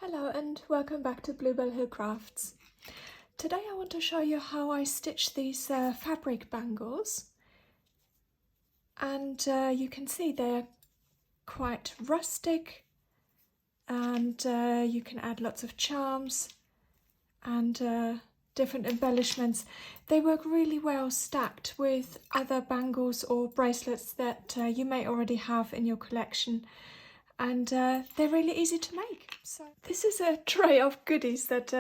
Hello and welcome back to Bluebell Hill Crafts. Today I want to show you how I stitch these fabric bangles, and you can see they're quite rustic, and you can add lots of charms and different embellishments. They work really well stacked with other bangles or bracelets that you may already have in your collection. And they're really easy to make. So this is a tray of goodies that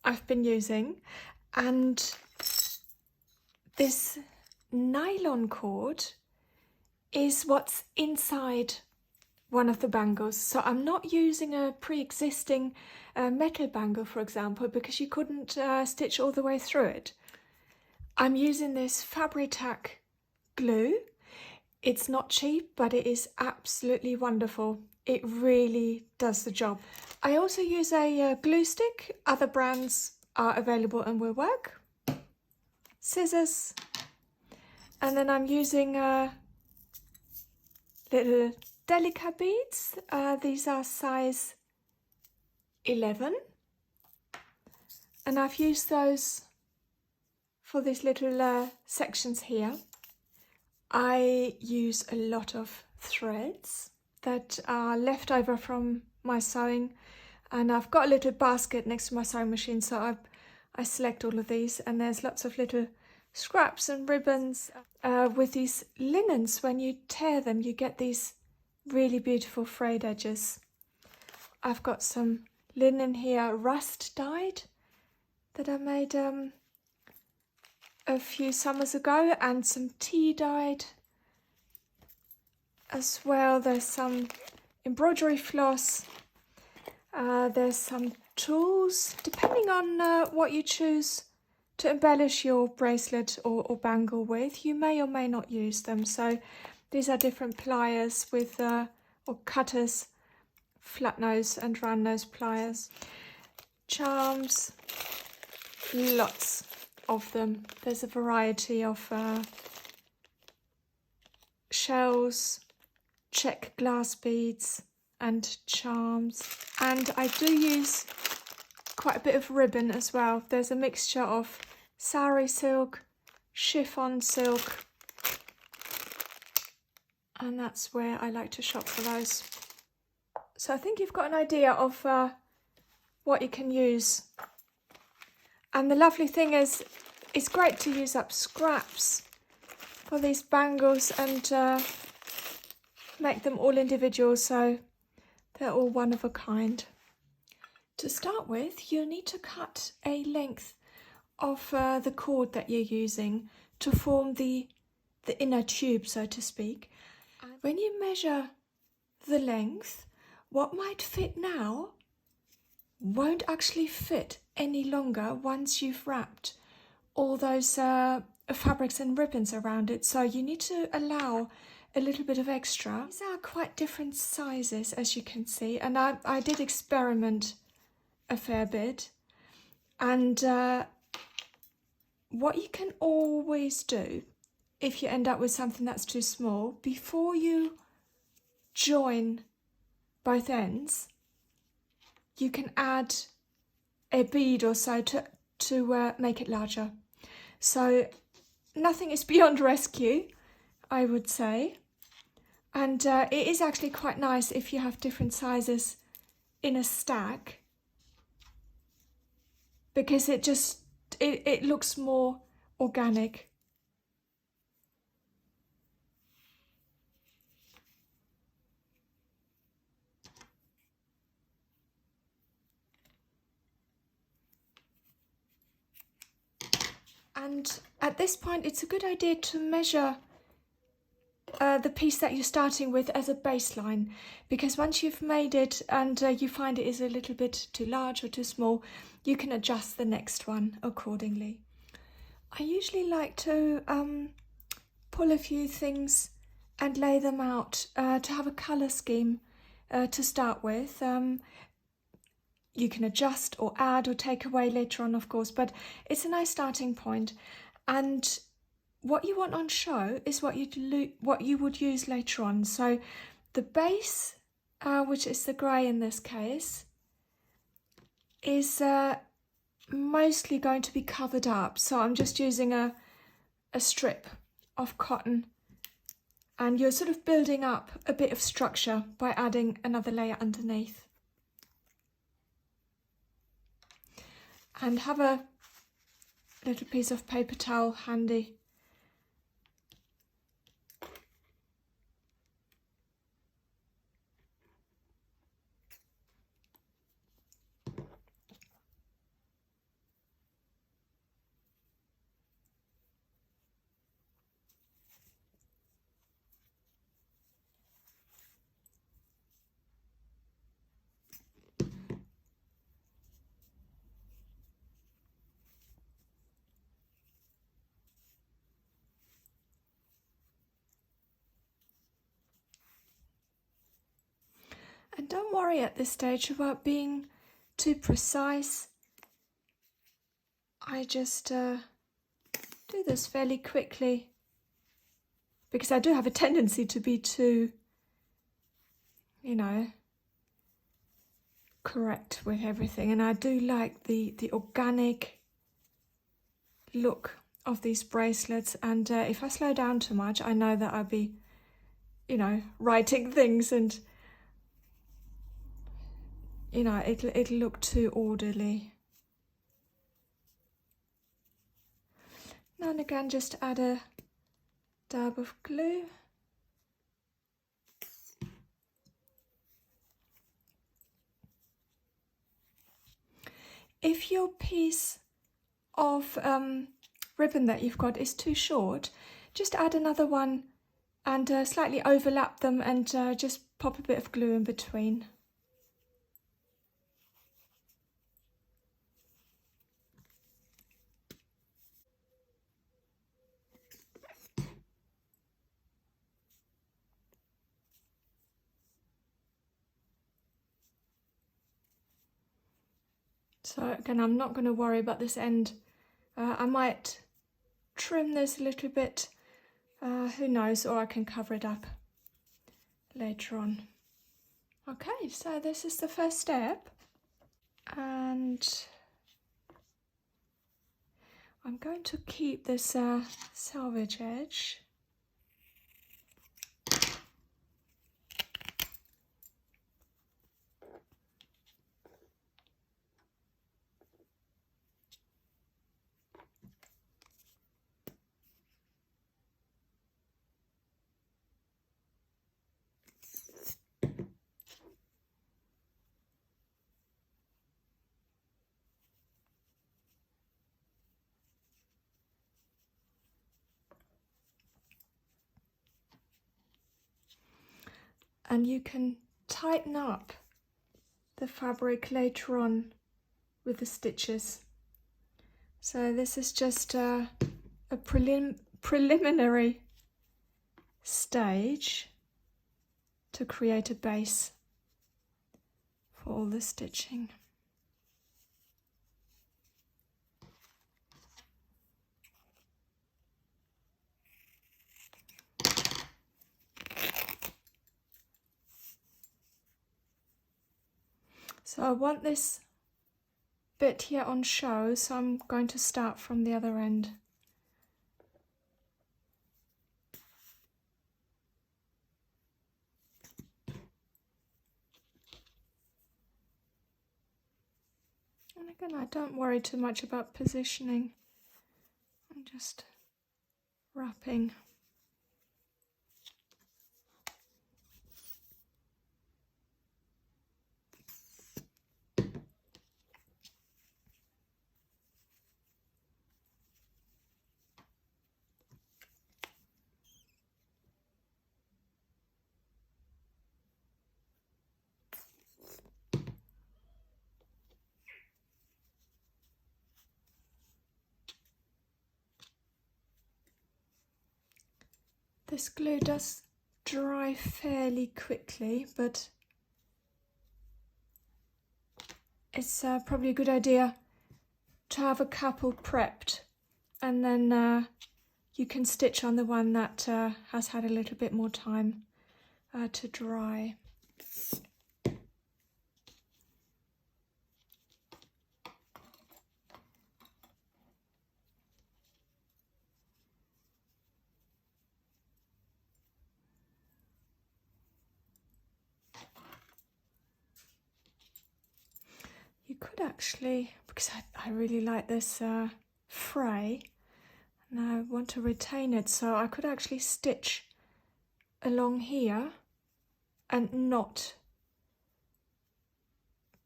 I've been using, and this nylon cord is what's inside one of the bangles. So I'm not using a pre-existing metal bangle, for example, because you couldn't stitch all the way through it. I'm using this Fabri-Tac glue. It's not cheap, but it is absolutely wonderful. It really does the job. I also use a glue stick. Other brands are available and will work. Scissors. And then I'm using little Delica beads. These are size 11. And I've used those for these little sections here. I use a lot of threads that are left over from my sewing, and I've got a little basket next to my sewing machine, so I select all of these, and there's lots of little scraps and ribbons. With these linens, when you tear them, you get these really beautiful frayed edges. I've got some linen here, rust dyed, that I made a few summers ago, and some tea dyed as well. There's some embroidery floss, there's some tools. Depending on what you choose to embellish your bracelet or bangle with, you may or may not use them. So these are different pliers with or cutters, flat nose and round nose pliers. Charms, lots of them. There's a variety of shells, check glass beads and charms, and I do use quite a bit of ribbon as well. There's a mixture of sari silk, chiffon silk, and that's where I like to shop for those. So I think you've got an idea of what you can use. And the lovely thing is, it's great to use up scraps for these bangles and make them all individual, so they're all one of a kind. To start with, you'll need to cut a length of the cord that you're using to form the inner tube, so to speak. And when you measure the length, what might fit now won't actually fit any longer once you've wrapped all those fabrics and ribbons around it, so you need to allow a little bit of extra. These are quite different sizes, as you can see, and I did experiment a fair bit. And what you can always do if you end up with something that's too small, before you join both ends, you can add a bead or so to make it larger. So nothing is beyond rescue, I would say. And it is actually quite nice if you have different sizes in a stack, because it looks more organic. And at this point, it's a good idea to measure the piece that you're starting with as a baseline, because once you've made it and you find it is a little bit too large or too small, you can adjust the next one accordingly. I usually like to pull a few things and lay them out to have a colour scheme to start with. You can adjust or add or take away later on, of course, but it's a nice starting point. And what you want on show is what you would use later on. So the base, which is the grey in this case, is mostly going to be covered up, so I'm just using a strip of cotton, and you're sort of building up a bit of structure by adding another layer underneath. And have a little piece of paper towel handy. And don't worry at this stage about being too precise. I just do this fairly quickly because I do have a tendency to be too, you know, correct with everything, and I do like the organic look of these bracelets, and if I slow down too much, I know that I'll be, you know, writing things, and you know, it'll look too orderly. Now and again, just add a dab of glue. If your piece of ribbon that you've got is too short, just add another one and slightly overlap them, and just pop a bit of glue in between. So again, I'm not going to worry about this end. I might trim this a little bit, who knows, or I can cover it up later on. Okay, so this is the first step, and I'm going to keep this selvage edge. And you can tighten up the fabric later on with the stitches. So this is just a preliminary stage to create a base for all the stitching. So I want this bit here on show, so I'm going to start from the other end. And again, I don't worry too much about positioning. I'm just wrapping. This glue does dry fairly quickly, but it's probably a good idea to have a couple prepped, and then you can stitch on the one that has had a little bit more time to dry. could actually, because I really like this fray and I want to retain it, so I could actually stitch along here and not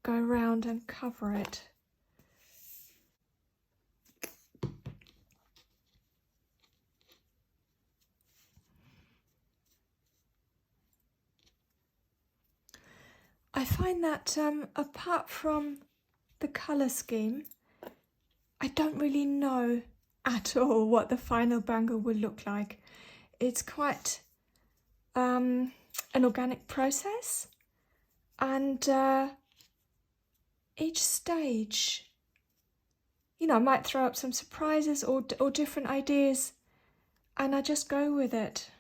go around and cover it. I find that apart from the colour scheme, I don't really know at all what the final bangle will look like. It's quite an organic process, and each stage, you know, I might throw up some surprises or different ideas, and I just go with it.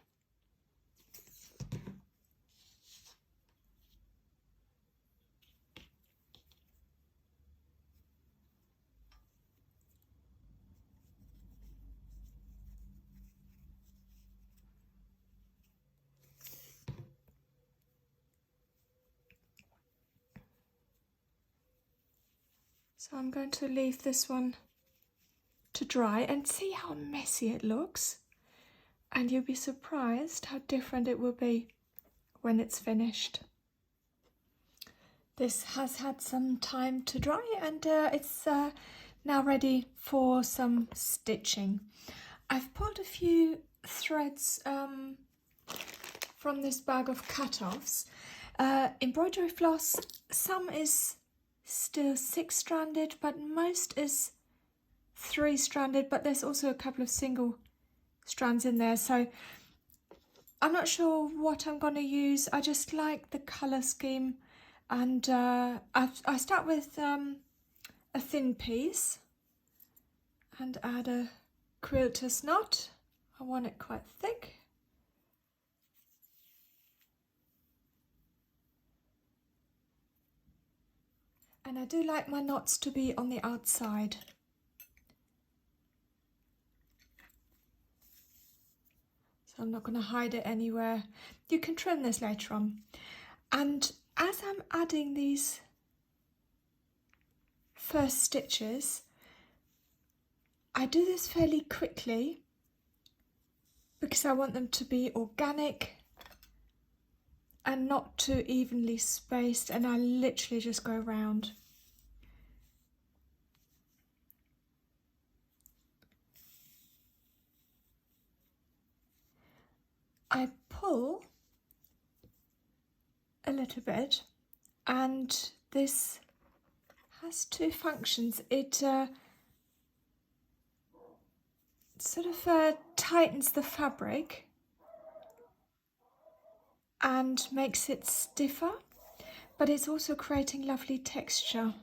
So I'm going to leave this one to dry and see how messy it looks. And you'll be surprised how different it will be when it's finished. This has had some time to dry, and it's now ready for some stitching. I've pulled a few threads from this bag of cut-offs. Embroidery floss, some is still 6-stranded, but most is 3-stranded, but there's also a couple of single strands in there, so I'm not sure what I'm going to use. I just like the colour scheme, and I start with a thin piece and add a quilter's knot. I want it quite thick. And I do like my knots to be on the outside. So I'm not going to hide it anywhere. You can trim this later on. And as I'm adding these first stitches, I do this fairly quickly because I want them to be organic and not too evenly spaced, and I literally just go around. I pull a little bit, and this has two functions. It sort of tightens the fabric and makes it stiffer, but it's also creating lovely texture.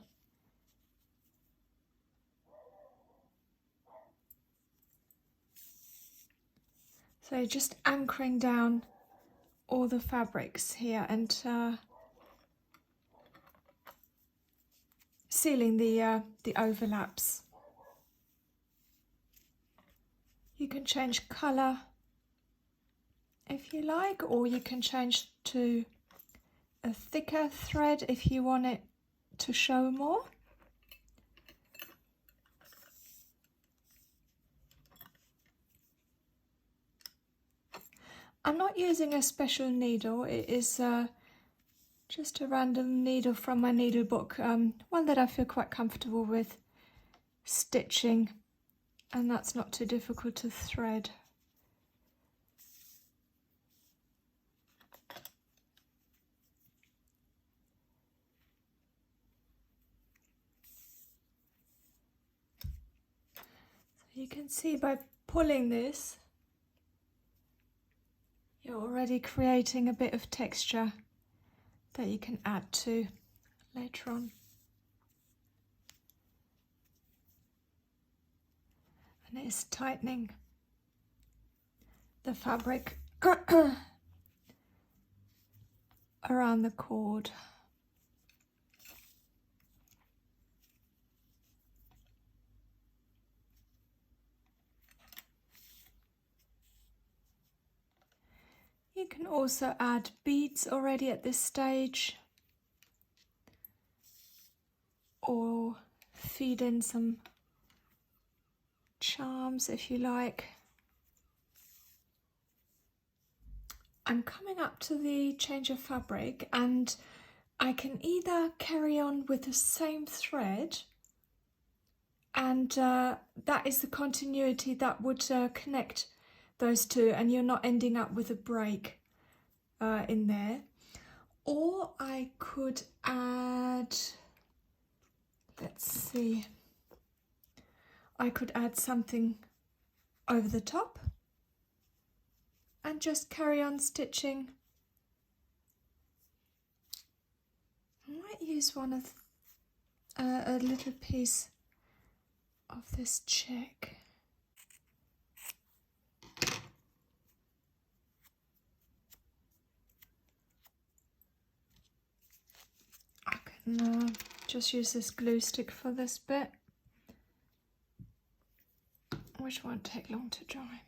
So just anchoring down all the fabrics here and sealing the overlaps. You can change colour if you like, or you can change to a thicker thread if you want it to show more. I'm not using a special needle. It is just a random needle from my needle book, one that I feel quite comfortable with stitching, and that's not too difficult to thread. So you can see by pulling this, you're already creating a bit of texture that you can add to later on. And it's tightening the fabric around the cord. You can also add beads already at this stage, or feed in some charms if you like. I'm coming up to the change of fabric, and I can either carry on with the same thread, and that is the continuity that would connect those two, and you're not ending up with a break in there. Or I could add, let's see, I could add something over the top and just carry on stitching. I might use one of a little piece of this check. I can just use this glue stick for this bit, which won't take long to dry.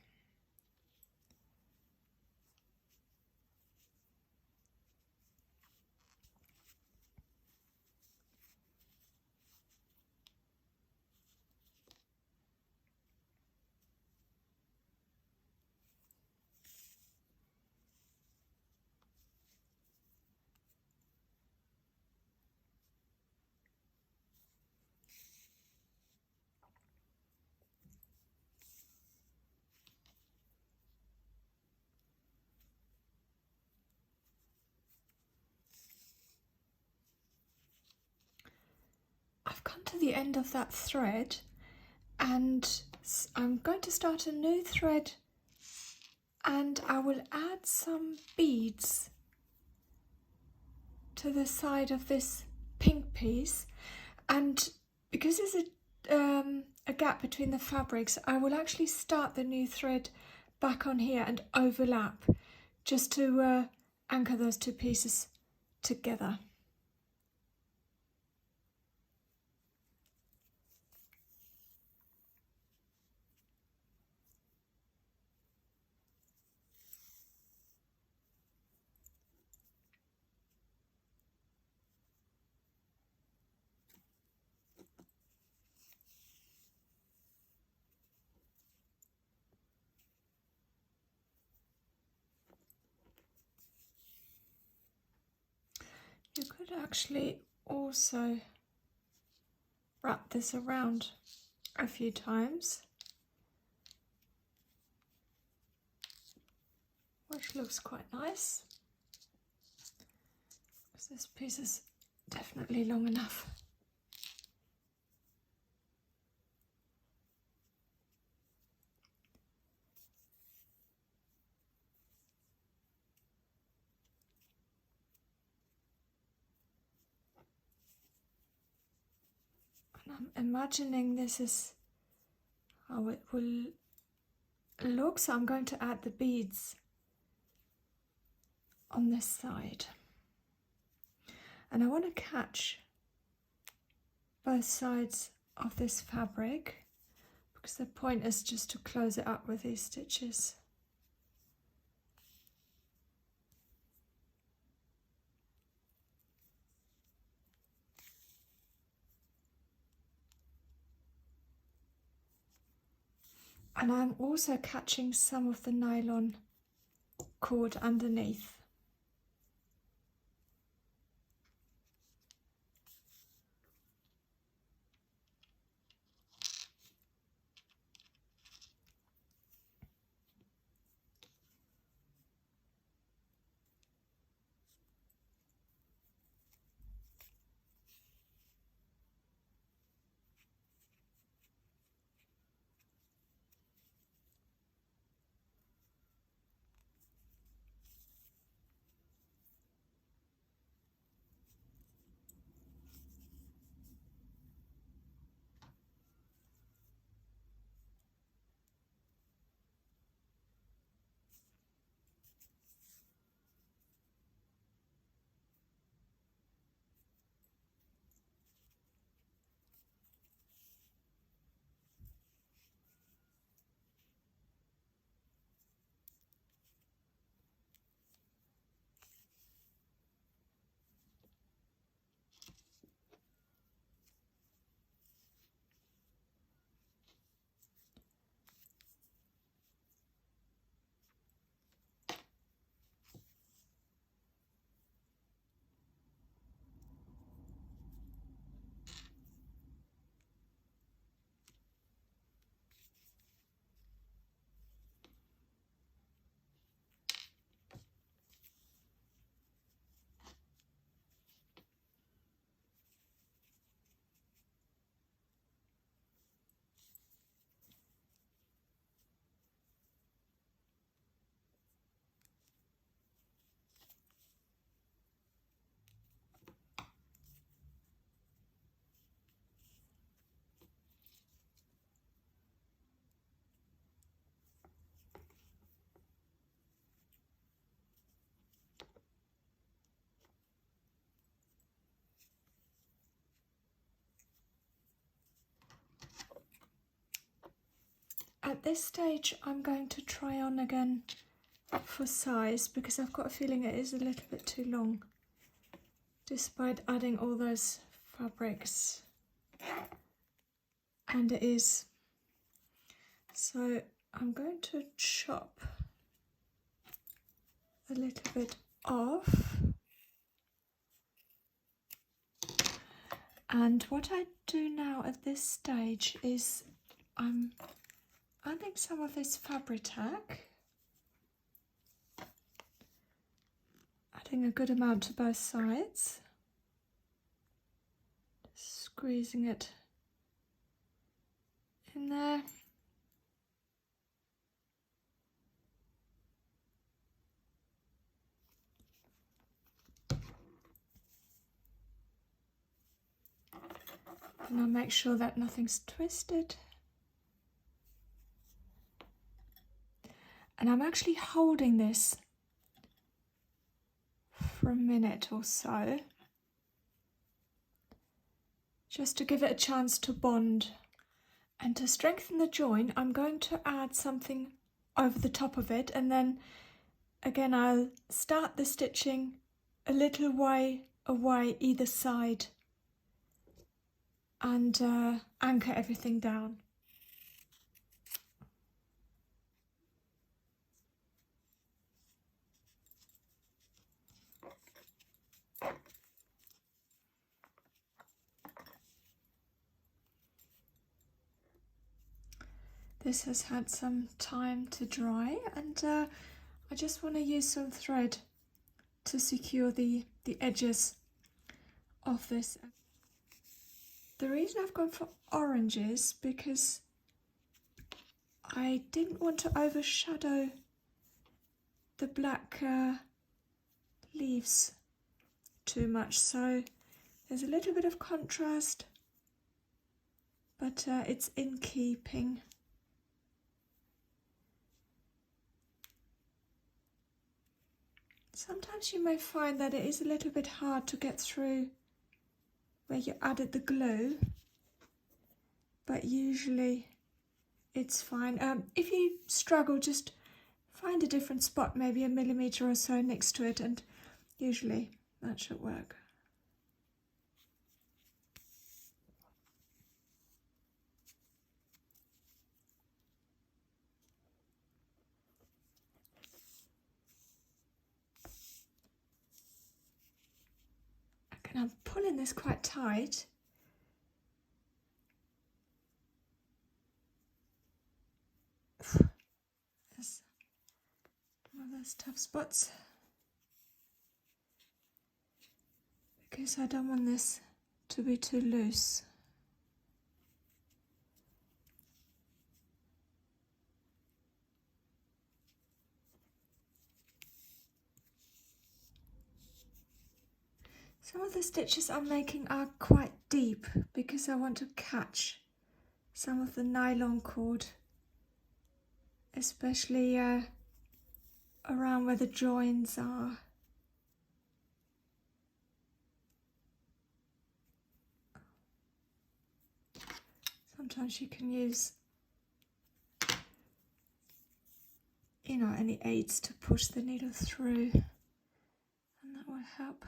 I've come to the end of that thread, and I'm going to start a new thread, and I will add some beads to the side of this pink piece. And because there's a gap between the fabrics, I will actually start the new thread back on here and overlap, just to anchor those two pieces together. You could actually also wrap this around a few times, which looks quite nice, because this piece is definitely long enough. I'm imagining this is how it will look, so I'm going to add the beads on this side. And I want to catch both sides of this fabric, because the point is just to close it up with these stitches. And I'm also catching some of the nylon cord underneath. at this stage I'm going to try on again for size, because I've got a feeling it is a little bit too long despite adding all those fabrics, and it is. So I'm going to chop a little bit off, and what I do now at this stage is I'm adding some of this Fabri-Tac, adding a good amount to both sides, just squeezing it in there. And I'll make sure that nothing's twisted. And I'm actually holding this for a minute or so, just to give it a chance to bond. And to strengthen the join, I'm going to add something over the top of it, and then again I'll start the stitching a little way away either side and anchor everything down. This has had some time to dry, and I just want to use some thread to secure the edges of this. The reason I've gone for orange is because I didn't want to overshadow the black leaves too much, so there's a little bit of contrast, but it's in keeping. Sometimes you may find that it is a little bit hard to get through where you added the glue, but usually it's fine. If you struggle, just find a different spot, maybe a millimetre or so next to it, and usually that should work. And I'm pulling this quite tight. There's one of those tough spots, because I don't want this to be too loose. Some of the stitches I'm making are quite deep because I want to catch some of the nylon cord, especially around where the joins are. Sometimes you can use, any aids to push the needle through, and that will help.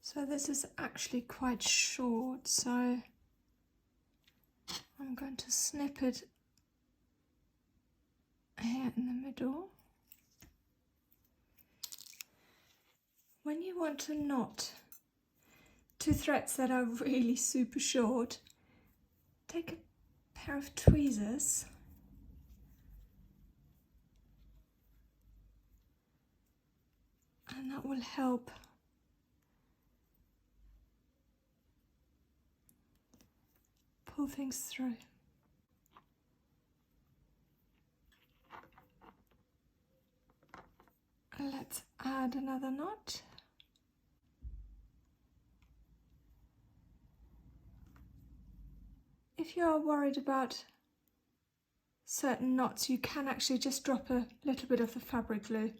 So this is actually quite short, so I'm going to snip it here in the middle. When you want to knot two threads that are really super short, take a pair of tweezers and that will help pull things through. Let's add another knot. if you are worried about certain knots, you can actually just drop a little bit of the fabric glue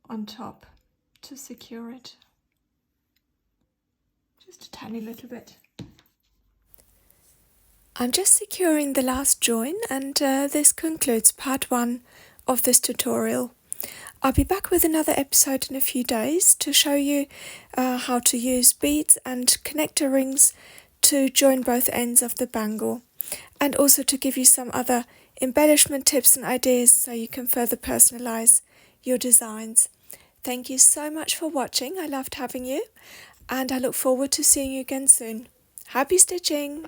on top to secure it. Just a tiny little bit. I'm just securing the last join, and this concludes part 1 of this tutorial. I'll be back with another episode in a few days to show you how to use beads and connector rings to join both ends of the bangle, and also to give you some other embellishment tips and ideas so you can further personalize your designs. Thank you so much for watching. I loved having you, and I look forward to seeing you again soon. Happy stitching!